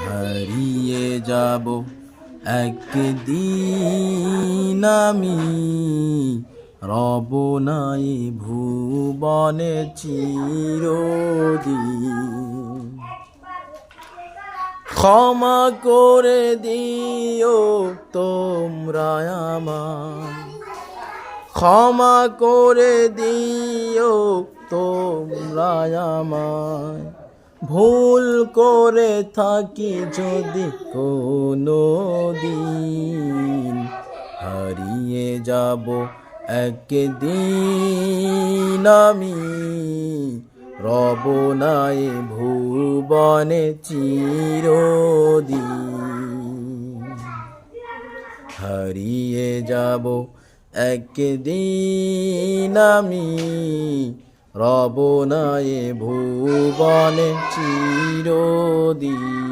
হারিয়ে যাব একদিন আমি, রব নাই ভুবনে চিরদিন। ক্ষমা করে দিও তোমরা আমায়, ক্ষমা করে দিও তোমরা আমায়, ভুল করে থাকি যদি কোনো দিন। হারিয়ে যাব একদিন আমি, রব নাই ভুবনে চিরদিন। হারিয়ে যাব একদিন আমি, রব নাই ভুবনে চিরদিন।